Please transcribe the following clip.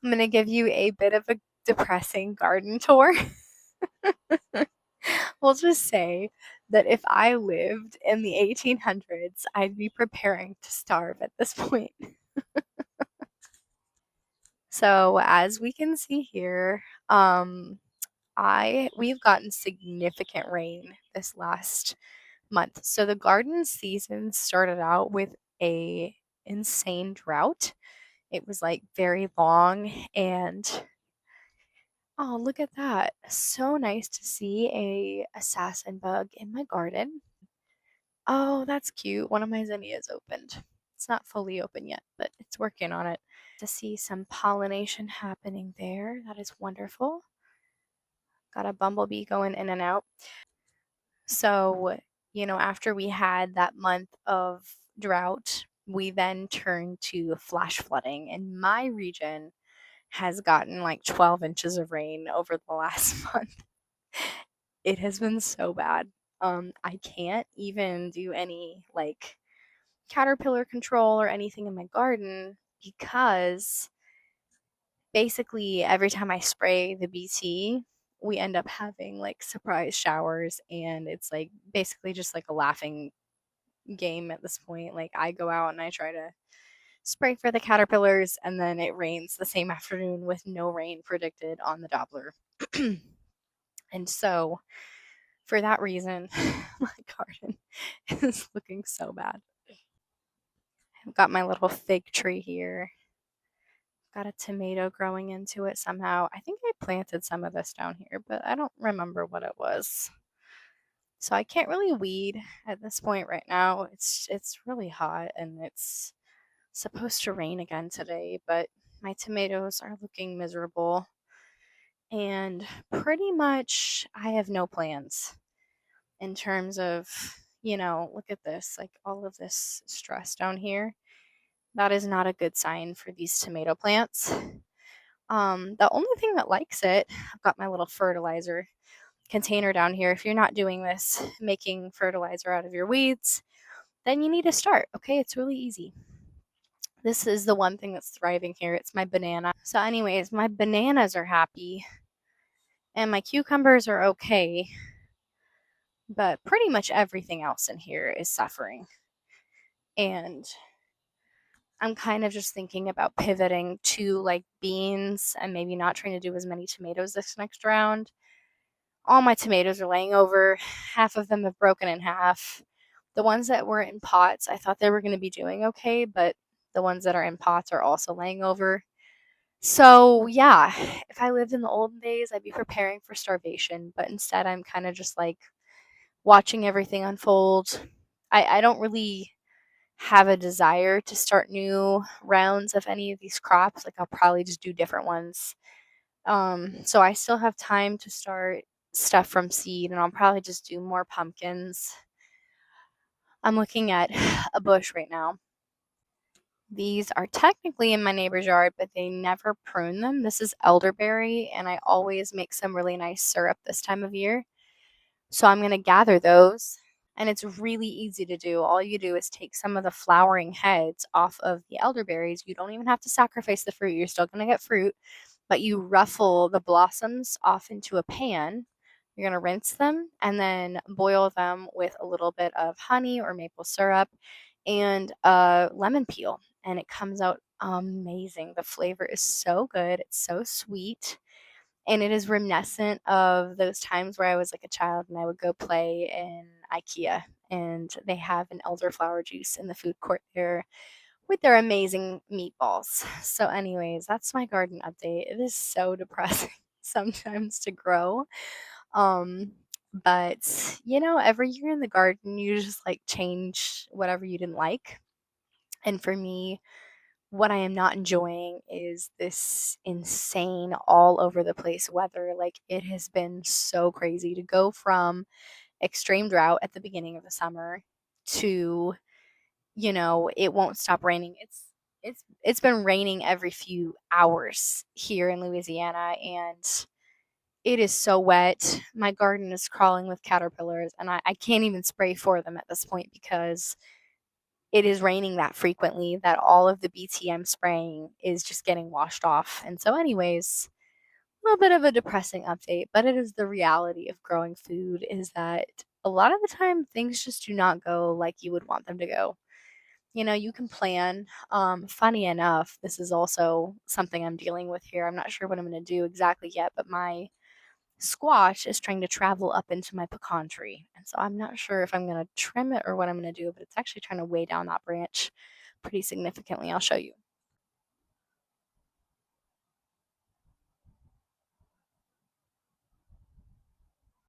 I'm gonna give you a bit of a depressing garden tour. We'll just say that if I lived in the 1800s, I'd be preparing to starve at this point. So, as we can see here, we've gotten significant rain this last month. So the garden season started out with a insane drought. It was like very long and oh, look at that. So nice to see a assassin bug in my garden. Oh, that's cute. One of my zinnias opened. It's not fully open yet, but it's working on it. To see some pollination happening there. That is wonderful. Got a bumblebee going in and out. So, after we had that month of drought, we then turned to flash flooding, and my region has gotten like 12 inches of rain over the last month. It has been so bad. I can't even do any like caterpillar control or anything in my garden because basically every time I spray the BT, we end up having like surprise showers, and it's like basically just like a laughing game at this point. Like I go out and I try to spray for the caterpillars, and then it rains the same afternoon with no rain predicted on the Doppler. And so for that reason, my garden is looking so bad. I've got my little fig tree here. Got a tomato growing into it somehow. I think I planted some of this down here, but I don't remember what it was. So I can't really weed at this point right now. It's really hot and it's supposed to rain again today, but my tomatoes are looking miserable. And pretty much I have no plans in terms of, look at this, like all of this stress down here. That is not a good sign for these tomato plants. The only thing that likes it, I've got my little fertilizer container down here. If you're not doing this, making fertilizer out of your weeds, then you need to start. Okay, it's really easy. This is the one thing that's thriving here. It's my banana. So, anyways, my bananas are happy and my cucumbers are okay, but pretty much everything else in here is suffering. And I'm kind of just thinking about pivoting to like beans and maybe not trying to do as many tomatoes this next round. All my tomatoes are laying over. Half of them have broken in half. The ones that were in pots, I thought they were going to be doing okay, but the ones that are in pots are also laying over. So, yeah, if I lived in the olden days, I'd be preparing for starvation, but instead I'm kind of just like watching everything unfold. I don't really have a desire to start new rounds of any of these crops. Like, I'll probably just do different ones. So I still have time to start stuff from seed, and I'll probably just do more pumpkins. I'm looking at a bush right now. These are technically in my neighbor's yard, but they never prune them. This is elderberry, and I always make some really nice syrup this time of year. So I'm going to gather those, and it's really easy to do. All you do is take some of the flowering heads off of the elderberries. You don't even have to sacrifice the fruit. You're still going to get fruit, but you ruffle the blossoms off into a pan. You're going to rinse them and then boil them with a little bit of honey or maple syrup and a lemon peel, and it comes out amazing. The flavor is so good. It's so sweet. And it is reminiscent of those times where I was like a child and I would go play in IKEA, and they have an elderflower juice in the food court there with their amazing meatballs. So, anyways, that's my garden update. It is so depressing sometimes to grow. Um, but every year in the garden, you just like change whatever you didn't like. And for me, what I am not enjoying is this insane all over the place weather. Like, it has been so crazy to go from extreme drought at the beginning of the summer to, it won't stop raining. It's been raining every few hours here in Louisiana, and it is so wet. My garden is crawling with caterpillars, and I can't even spray for them at this point because it is raining that frequently that all of the BTM spraying is just getting washed off. And so, anyways, a little bit of a depressing update, but it is the reality of growing food is that a lot of the time things just do not go like you would want them to go. You can plan. Funny enough, this is also something I'm dealing with here. I'm not sure what I'm going to do exactly yet, but my squash is trying to travel up into my pecan tree. And so I'm not sure if I'm going to trim it or what I'm going to do, but it's actually trying to weigh down that branch pretty significantly. I'll show you.